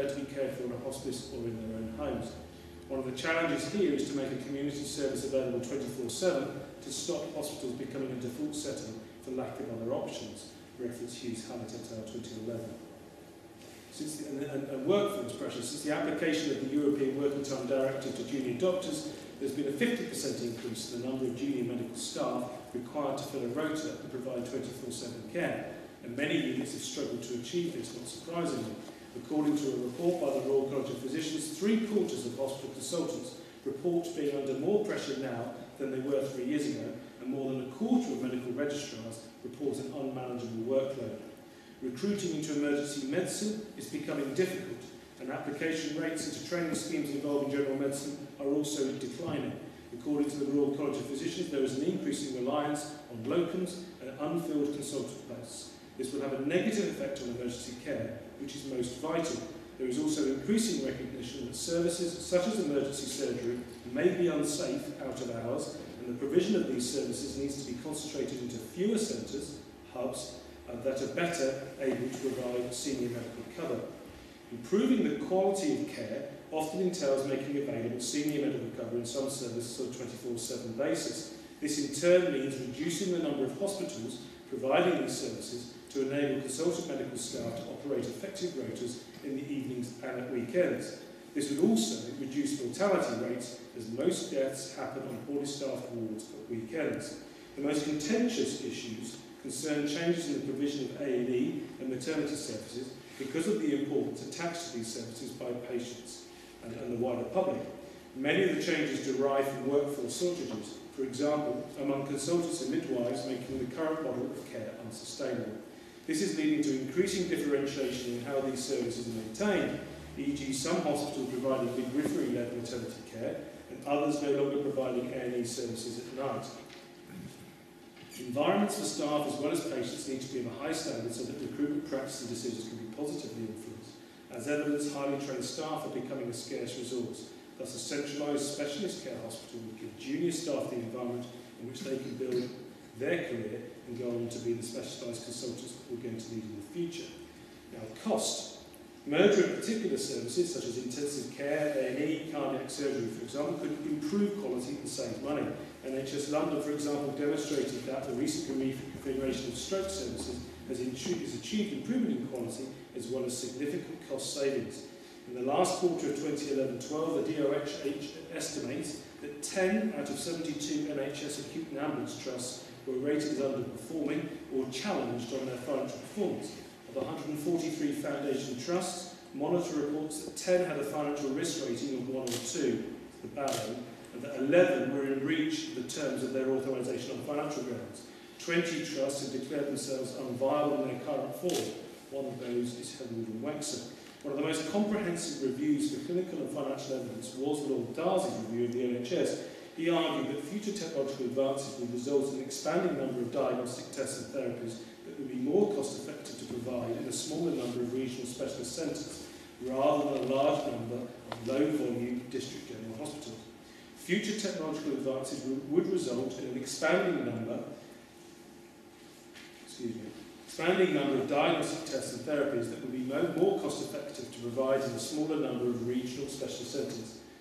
there to be cared for in a hospice or in their own homes. One of the challenges here is to make a community service available 24/7 to stop hospitals becoming a default setting for lack of other options. Reference Hughes Hallett et al. 2011. And workforce pressure. Since the application of the European Working Time Directive to junior doctors, there's been a 50% increase in the number of junior medical staff required to fill a rota and provide 24/7 care. And many units have struggled to achieve this, not surprisingly. According to a report by the Royal College of Physicians, 3/4 of hospital consultants report being under more pressure now than they were 3 years ago, and more than 1/4 of medical registrars report an unmanageable workload. Recruiting into emergency medicine is becoming difficult, and application rates into training schemes involving general medicine are also declining. According to the Royal College of Physicians, there is an increasing reliance on locums and unfilled consultant posts. This will have a negative effect on emergency care, which is most vital. There is also increasing recognition that services such as emergency surgery may be unsafe out of hours, and the provision of these services needs to be concentrated into fewer centres, hubs, that are better able to provide senior medical cover. Improving the quality of care often entails making available senior medical cover in some services on a 24/7 basis. This in turn means reducing the number of hospitals providing these services to enable consultant medical staff to operate effective rotas in the evenings and at weekends. This would also reduce mortality rates, as most deaths happen on poorly staffed wards at weekends. The most contentious issues concern changes in the provision of A&E and maternity services because of the importance attached to these services by patients and the wider public. Many of the changes derive from workforce shortages, for example, among consultants and midwives, making the current model of care unsustainable. This is leading to increasing differentiation in how these services are maintained, e.g. some hospitals providing midwifery-led maternity care and others no longer providing A&E services at night. Environments for staff as well as patients need to be of a high standard so that recruitment practice and decisions can be positively influenced. As evidence, highly trained staff are becoming a scarce resource. Thus, a centralised specialist care hospital would give junior staff the environment in which they can build their career and go on to be the specialised consultants that we're going to need in the future. Now, cost. Merger of particular services such as intensive care, A&E, cardiac surgery, for example, could improve quality and save money. NHS London, for example, demonstrated that the recent configuration of stroke services has achieved improvement in quality as well as significant cost savings. In the last quarter of 2011-12, the DOH estimates that 10 out of 72 NHS acute and ambulance trusts were rated as underperforming or challenged on their financial performance. Of 143 foundation trusts, Monitor reports that 10 had a financial risk rating of 1 or 2, the barrow, and that 11 were in breach of the terms of their authorisation on financial grounds. 20 trusts have declared themselves unviable in their current form. One of those is Herald and Wexham. One of the most comprehensive reviews for clinical and financial evidence was Lord Darcy's review of the NHS. He argued that future technological advances will result in an expanding number of diagnostic tests and therapies that would be more cost effective to provide in a smaller number of regional specialist centres, rather than a large number of low-volume district general hospitals. Future technological advances would result in an expanding number of diagnostic tests and therapies that would be more cost-effective to provide in a smaller number of regional specialist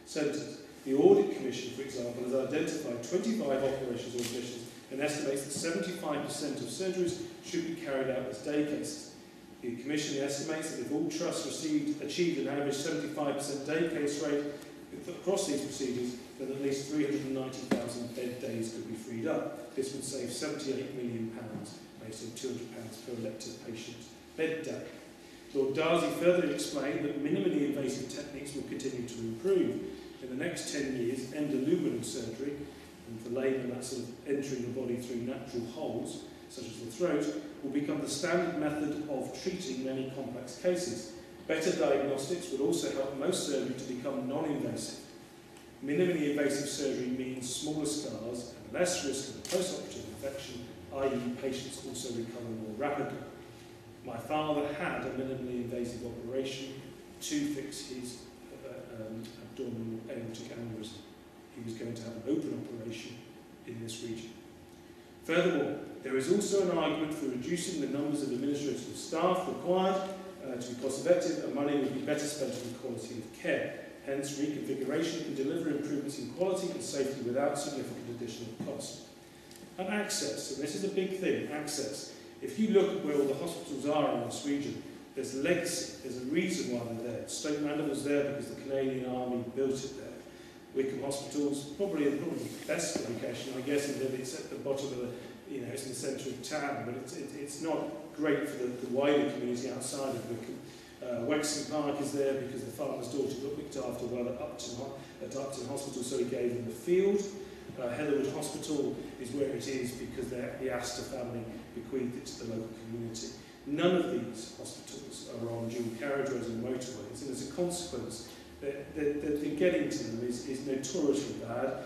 centres. The Audit Commission, for example, has identified 25 operations or admissions and estimates that 75% of surgeries should be carried out as day cases. The Commission estimates that if all trusts achieved an average 75% day case rate across these procedures, then at least 390,000 bed days could be freed up. This would save £78 million, based on £200 per elective patient bed day. Lord Darcy further explained that minimally invasive techniques will continue to improve. In the next 10 years, endoluminal surgery, and for laymen that's sort of entering the body through natural holes, such as the throat, will become the standard method of treating many complex cases. Better diagnostics would also help most surgery to become non-invasive. Minimally invasive surgery means smaller scars and less risk of a post-operative infection, i.e. patients also recover more rapidly. My father had a minimally invasive operation to fix his abdominal aortic aneurysm. He was going to have an open operation in this region. Furthermore, there is also an argument for reducing the numbers of administrative staff required to be cost effective, and money would be better spent on quality of care. Hence, reconfiguration can deliver improvements in quality and safety without significant additional cost. And access, and this is a big thing, access. If you look at where all the hospitals are in this region, there's legacy, there's a reason why they're there. Stoke Mandeville's there because the Canadian Army built it there. Wycombe Hospital's probably the best location, I guess, in that it's at the bottom of the, it's in the centre of town, but it's not great for the wider community outside of Wycombe. Wexham Park is there because the farmer's daughter got looked after well at Upton Hospital, so he gave them the field. Heatherwood Hospital is where it is because the Astor family bequeathed it to the local community. None of these hospitals are on dual carriageways and motorways, and as a consequence, the getting to them is notoriously bad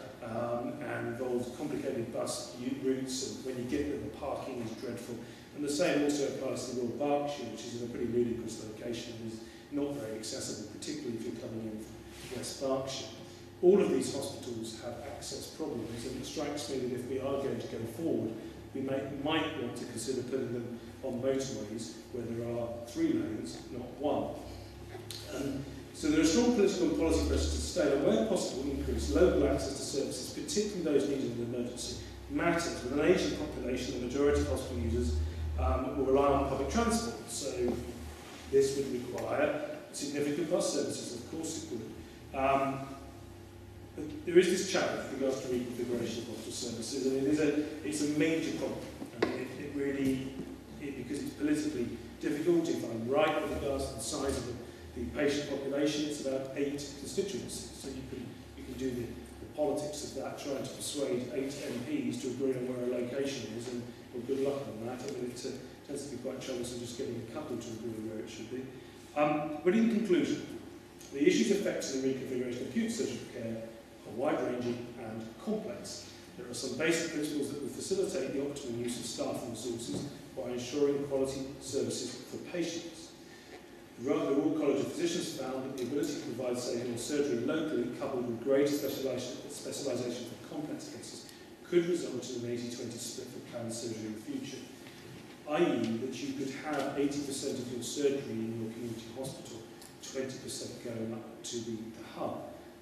and involves complicated bus routes, and when you get there, the parking is dreadful. And the same also applies to the Royal Berkshire, which is in a pretty ludicrous location and is not very accessible, particularly if you're coming in from West Berkshire. All of these hospitals have access problems, and it strikes me that if we are going to go forward, we might want to consider putting them on motorways where there are 3 lanes, not 1. So there are strong political and policy pressures to sustain and, where possible, increase local access to services, particularly those needed in emergency matters. With an ageing population, the majority of hospital users will rely on public transport, so this would require significant bus services, of course it would. But there is this challenge with regards to reconfiguration of hospital services, and it's a major problem. Because it's politically difficult. If I'm right with regards to the size of the patient population, it's about 8 constituencies. So you can do the politics of that, trying to persuade 8 MPs to agree on where a location is, and well, good luck on that. I mean, it tends to be quite troublesome just getting a couple to agree where it should be. But in conclusion, the issues affecting the reconfiguration of acute surgical care are wide-ranging and complex. There are some basic principles that will facilitate the optimal use of staff and resources by ensuring quality services for patients. The Royal College of Physicians found that the ability to provide saving surgery locally, coupled with greater specialisation for complex cases, could result in an 80-20 split for planned surgery in the future, i.e. that you could have 80% of your surgery in your community hospital, 20% going up to the hub,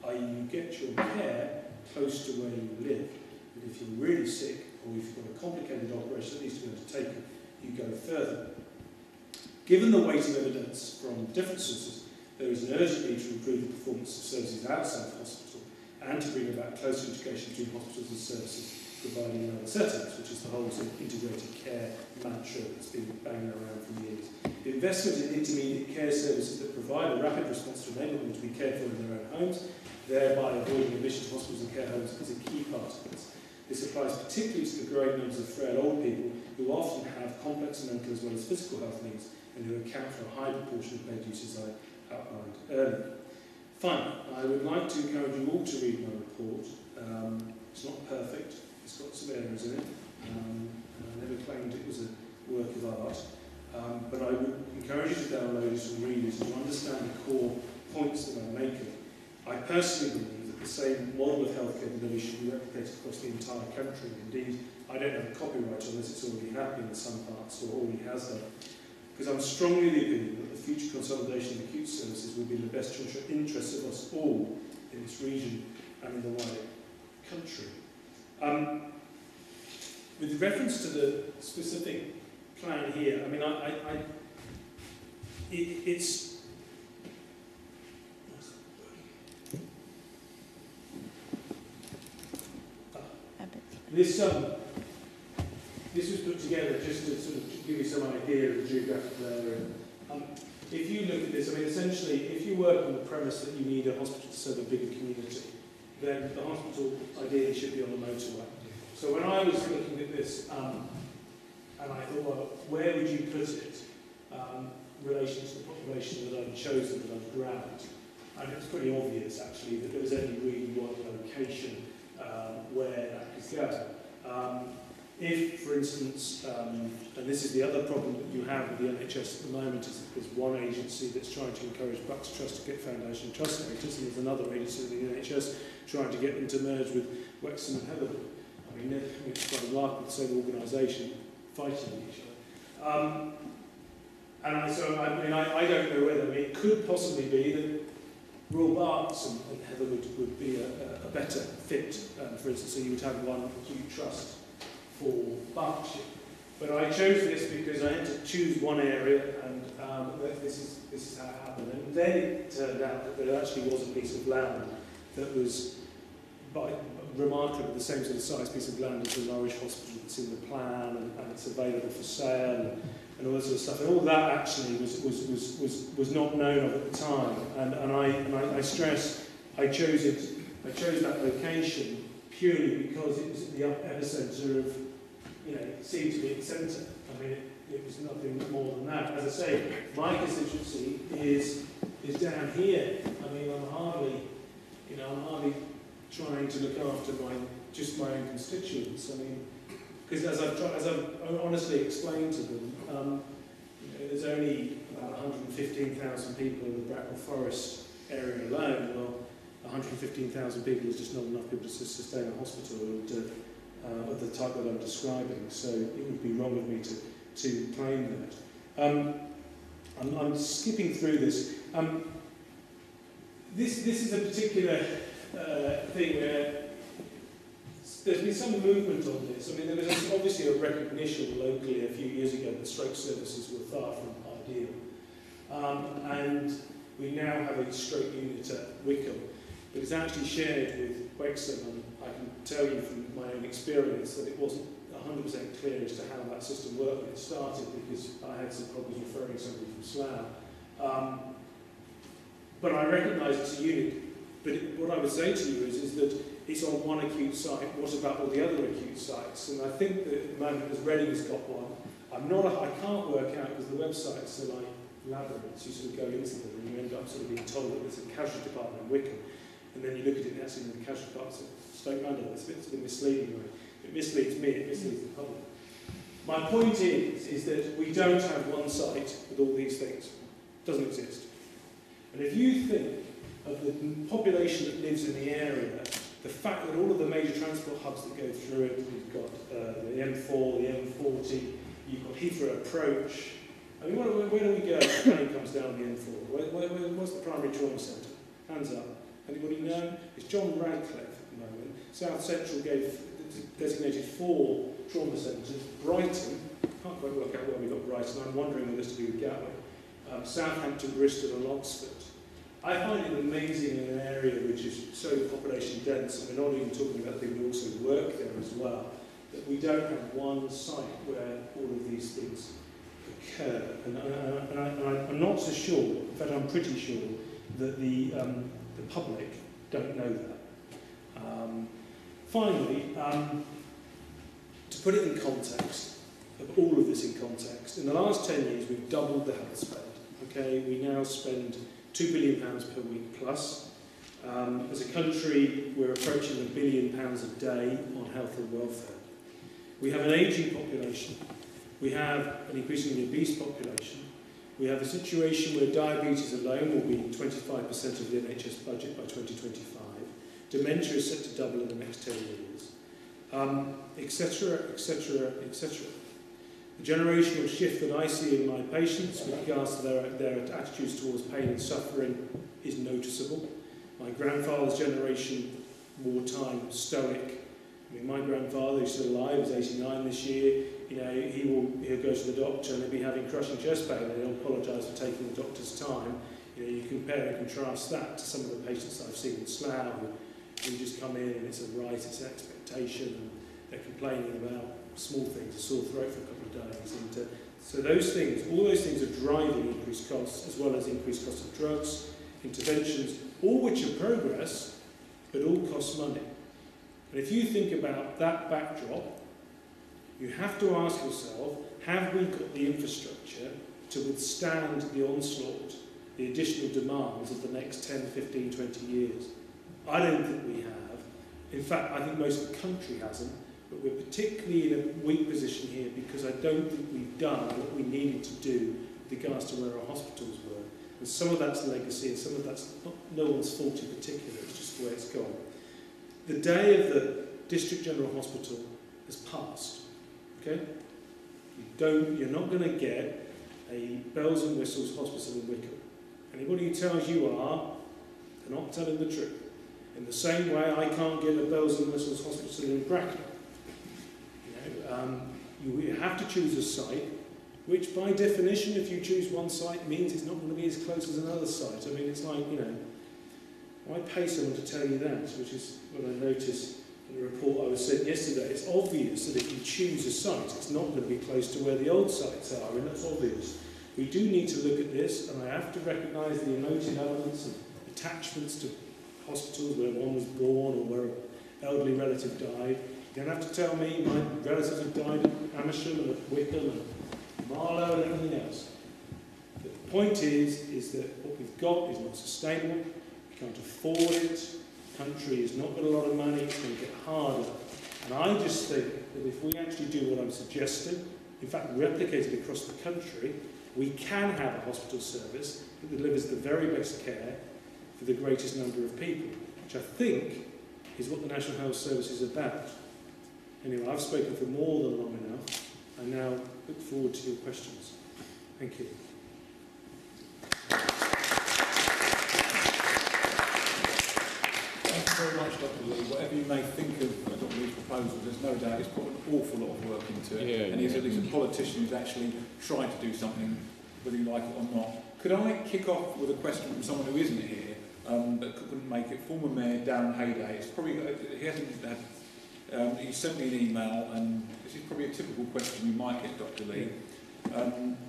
i.e. you get your care close to where you live. But if you're really sick, or if you've got a complicated operation that needs to be undertaken, you go further. Given the weight of evidence from different sources, there is an urgent need to improve the performance of services outside the hospital and to bring about closer integration between hospitals and services provided in other settings, which is the whole sort of integrated care mantra that's been banging around for years. The investment in intermediate care services that provide a rapid response to enable them to be cared for in their own homes, thereby avoiding admission to hospitals and care homes, is a key part of this. This applies particularly to the growing numbers of frail old people who often have complex mental as well as physical health needs and who account for a high proportion of bed use, as I outlined earlier. Finally, I would like to encourage you all to read my report. It's not perfect, it's got some errors in it, and I never claimed it was a work of art, but I would encourage you to download it and read it and to understand the core points that I'm making. I personally believe that the same model of healthcare delivery should be replicated across the entire country. Indeed, I don't have a copyright on this, it's already happening in some parts, or already has done. Because I'm strongly of the opinion that the future consolidation of acute services will be in the best interest of us all in this region and in the wider country. With reference to the specific plan here, I mean, it's this was put together just to sort of give you some idea of the geographical area. If you look at this, I mean, essentially, if you work on the premise that you need a hospital to serve a bigger community, then the hospital ideally should be on the motorway. So when I was looking at this, and I thought, well, where would you put it in relation to the population that I've chosen, that I've grabbed? And it was pretty obvious, actually, that there was only really one location where that could go. If, for instance, and this is the other problem that you have with the NHS at the moment, is that there's one agency that's trying to encourage Bucks Trust to get foundation trust status, and there's another agency in the NHS trying to get them to merge with Wexham and Heatherwood. I mean, it's quite a lark with the same organisation fighting each other. And I don't know whether, it could possibly be that Royal Berks and Heather would be a better fit, for instance, so you would have one acute trust for Berkshire. But I chose this because I had to choose one area, and this is how it happened. And then it turned out that there actually was a piece of land that was remarkably the same sort of size piece of land as the Norwich Hospital that's in the plan, and it's available for sale, and all that sort of stuff. And all that actually was not known of at the time. And I stress I chose that location purely because it was at the epicentre of, it seemed to be at the centre. It was nothing more than that. As I say, my constituency is down here. I'm hardly trying to look after just my own constituents. Because as I've honestly explained to them, there's only about 115,000 people in the Bracknell Forest area alone. Well, 115,000 people is just not enough people to sustain a hospital of the type that I'm describing. So it would be wrong of me to claim that. I'm skipping through this. This is a particular thing where there's been some movement on this. There was obviously a recognition locally a few years ago that stroke services were far from ideal. And we now have a stroke unit at Wycombe, but it's actually shared with Wexham, and I can tell you from my own experience that it wasn't 100% clear as to how that system worked when it started, because I had some problems referring somebody from Slough. But I recognise it's a unit. But what I would say to you is that it's on one acute site. What about all the other acute sites? And I think that at the moment, as Reading has got one, I can't work out, because the websites are like labyrinths. You sort of go into them and you end up sort of being told that there's a casualty department in Wycombe, and then you look at it and actually the casualty department Stoke Mandeville. It's a bit misleading. It misleads me, it misleads the public. My point is that we don't have one site with all these things. It doesn't exist. And if you think of the population that lives in the area, the fact that all of the major transport hubs that go through it, you've got the M4, the M40, you've got Heathrow Approach. Where do we go if the plane comes down the M4? What's the primary trauma centre? Hands up. Anybody know? It's John Radcliffe at the moment. South Central designated 4 trauma centres. Brighton, can't quite work out where we got Brighton. I'm wondering whether it's to do with Gatwick. Southampton, Bristol and Oxford. I find it amazing in an area which is so population dense, and we're not even talking about people who also work there as well, that we don't have one site where all of these things occur. And I'm not so sure, in fact I'm pretty sure, that the public don't know that. Finally, to put it in context, of all of this in context, in the last 10 years we've doubled the health spend. Okay, we now spend £2 billion per week plus. As a country, we're approaching £1 billion a day on health and welfare. We have an ageing population. We have an increasingly obese population. We have a situation where diabetes alone will be 25% of the NHS budget by 2025. Dementia is set to double in the next 10 years, etc., etc., etc. The generational shift that I see in my patients with regards to their attitudes towards pain and suffering is noticeable. My grandfather's generation, wartime, stoic. My grandfather, who's still alive, is 89 this year. He'll go to the doctor and he'll be having crushing chest pain, and he'll apologise for taking the doctor's time. You compare and contrast that to some of the patients I've seen in Slough who just come in and it's a right, it's an expectation, and they're complaining about small things, a sore throat for a couple of days. And so those things, all those things are driving increased costs, as well as increased costs of drugs, interventions, all which are progress, but all cost money. And if you think about that backdrop, you have to ask yourself, have we got the infrastructure to withstand the onslaught, the additional demands of the next 10, 15, 20 years? I don't think we have. In fact, I think most of the country hasn't, but we're particularly in a weak position here because I don't think we've done what we needed to do with regards to where our hospitals were. And some of that's legacy, and some of that's no one's fault in particular, it's just the way it's gone. The day of the District General Hospital has passed. Okay? You're not going to get a bells and whistles hospital in Wycombe. Anybody who tells you are not telling the truth. In the same way, I can't get a bells and whistles hospital in Bracknell. You have to choose a site, which by definition, if you choose one site, means it's not going to be as close as another site. I mean, it's like, why pay someone to tell you that, which is what I noticed in the report I was sent yesterday. It's obvious that if you choose a site, it's not going to be close to where the old sites are, and that's obvious. We do need to look at this, and I have to recognise the emotive elements and attachments to hospitals where one was born or where an elderly relative died. You don't have to tell me my relatives have died at Amersham and at Wycombe and Marlow and everything else. But the point is that what we've got is not sustainable. We can't afford it. The country has not got a lot of money. It's going to get harder. And I just think that if we actually do what I'm suggesting, in fact replicate it across the country, we can have a hospital service that delivers the very best care for the greatest number of people, which I think is what the National Health Service is about. Anyway, I've spoken for more than long enough. I now look forward to your questions. Thank you. Thank you very much, Dr. Lee. Whatever you may think of Dr. Lee's proposal, there's no doubt he's put an awful lot of work into it. And he's at least a politician who's actually tried to do something, whether you like it or not. Could I kick off with a question from someone who isn't here, but couldn't make it? Former Mayor Darren Hayday. It's probably, he hasn't had... he sent me an email, and this is probably a typical question you might get, Dr. Lee.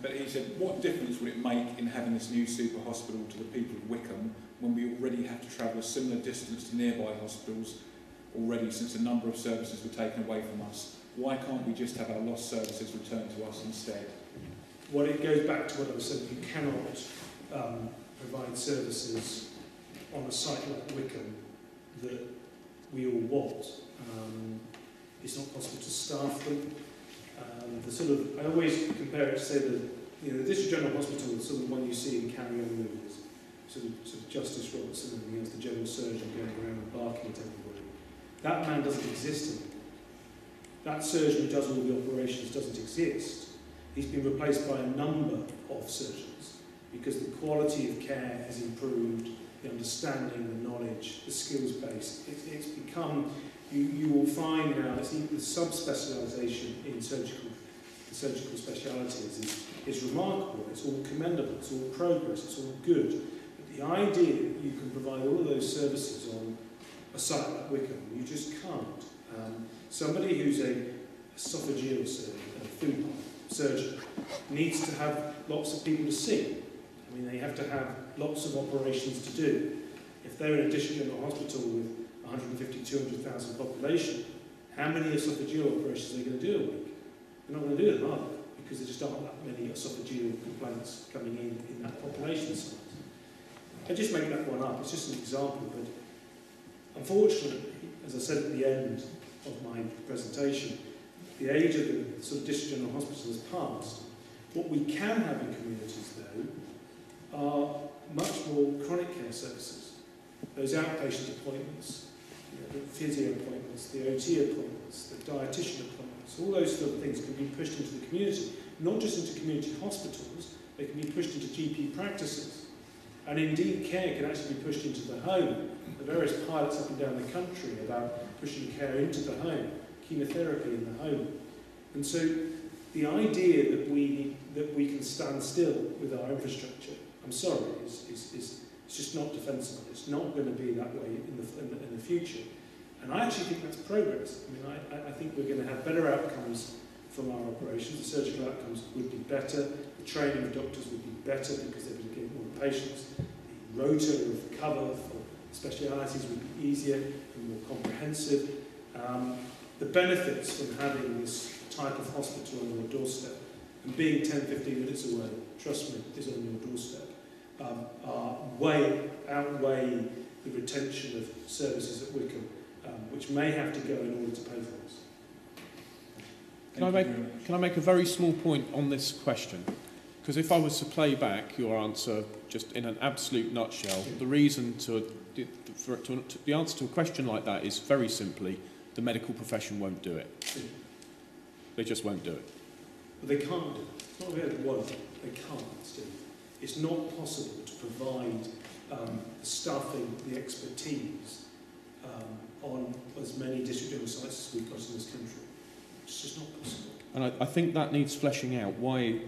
But he said, what difference would it make in having this new super hospital to the people of Wycombe when we already have to travel a similar distance to nearby hospitals already, since a number of services were taken away from us? Why can't we just have our lost services returned to us instead? Well, it goes back to what I was saying. You cannot provide services on a site like Wycombe that we all want. It's not possible to staff them. I always compare it to say that the District General Hospital is sort of the one you see in Carry On movies. Sort of Justice Robertson and he has the general surgeon going around and barking at everybody. That man doesn't exist anymore. That surgeon who does all the operations doesn't exist. He's been replaced by a number of surgeons because the quality of care has improved, the understanding, the knowledge, the skills base. It's become, you will find now, the subspecialisation in surgical specialities is remarkable. It's all commendable, it's all progress, it's all good. But the idea that you can provide all of those services on a site like Wycombe, you just can't. Somebody who's a esophageal surgeon, a food surgeon, needs to have lots of people to see. I mean, they have to have lots of operations to do. If they're in a district general hospital with 150, 200,000 population, how many esophageal operations are they going to do a week? They're not going to do them, are they? Because there just aren't that many esophageal complaints coming in that population size. I just make that one up. It's just an example, but unfortunately, as I said at the end of my presentation, the age of the sort of district general hospital has passed. What we can have in communities, though, are much more chronic care services. Those outpatient appointments, the physio appointments, the OT appointments, the dietitian appointments, all those sort of things can be pushed into the community, not just into community hospitals, they can be pushed into GP practices. And indeed, care can actually be pushed into the home. There are various pilots up and down the country about pushing care into the home, chemotherapy in the home. And so the idea that we can stand still with our infrastructure, I'm sorry, is just not defensible. It's not going to be that way in the future. And I actually think that's progress. I mean, I think we're going to have better outcomes from our operations. The surgical outcomes would be better. The training of doctors would be better because they would get more patients. The rota of cover for specialities would be easier and more comprehensive. The benefits from having this type of hospital on your doorstep and being 10, 15 minutes away, trust me, is on your doorstep, outweigh the retention of services at Wycombe, which may have to go in order to pay for this. Can I make a very small point on this question? Because if I was to play back your answer just in an absolute nutshell, the answer to a question like that is very simply the medical profession won't do it. They just won't do it. But they can't do it. It's not really won't. They can't, Steve. It's not possible to provide the staffing, the expertise on as many district general sites as we've got in this country. It's just not possible. And I think that needs fleshing out. Why?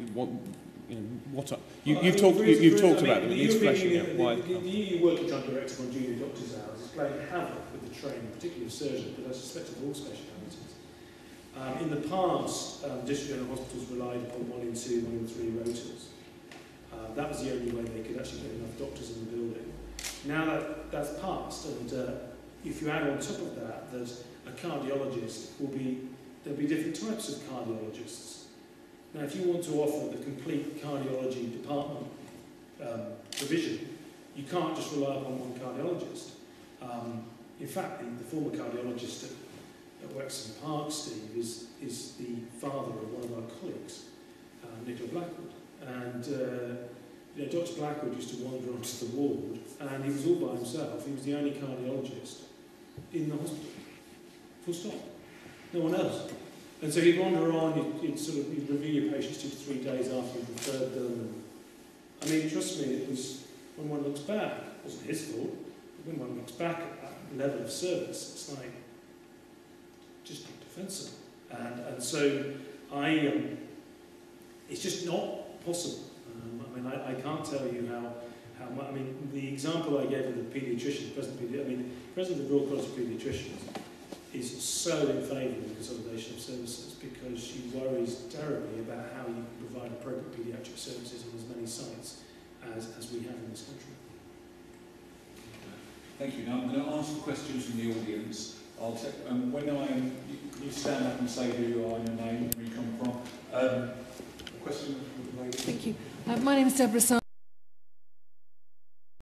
You've talked about it. It needs fleshing out. Why? The EU Working Time Directive on junior doctors' hours is playing havoc with the training, particularly of surgeons, but I suspect of all specialities. In the past, district general hospitals relied upon 1 in 2, 1 in 3 rotas. That was the only way they could actually get enough doctors in the building. Now that's passed, and if you add on top of that a cardiologist there'll be different types of cardiologists. Now, if you want to offer the complete cardiology department provision, you can't just rely upon one cardiologist. In fact, the former cardiologist at Wexham Park, Steve, is the father of one of our colleagues, Nicola Blackwood. And Dr. Blackwood used to wander onto the ward, and he was all by himself. He was the only cardiologist in the hospital. Full stop. No one else. And so he'd wander on, he'd review your patients 2 to 3 days after you'd referred them. I mean, trust me, it was, when one looks back, it wasn't his fault, but when one looks back at that level of service, it's like, just not defensible. And so it's just not possible. I can't tell you how much. I mean, the example I gave of the paediatrician, the president of the Royal College of Paediatricians is so in favour of the consolidation of services because she worries terribly about how you can provide appropriate paediatric services on as many sites as we have in this country. Thank you. Now I'm going to ask questions from the audience. I'll take, when you stand up and say who you are and your name, where you come from. A question from the lady. Thank you. My name is Deborah Simon.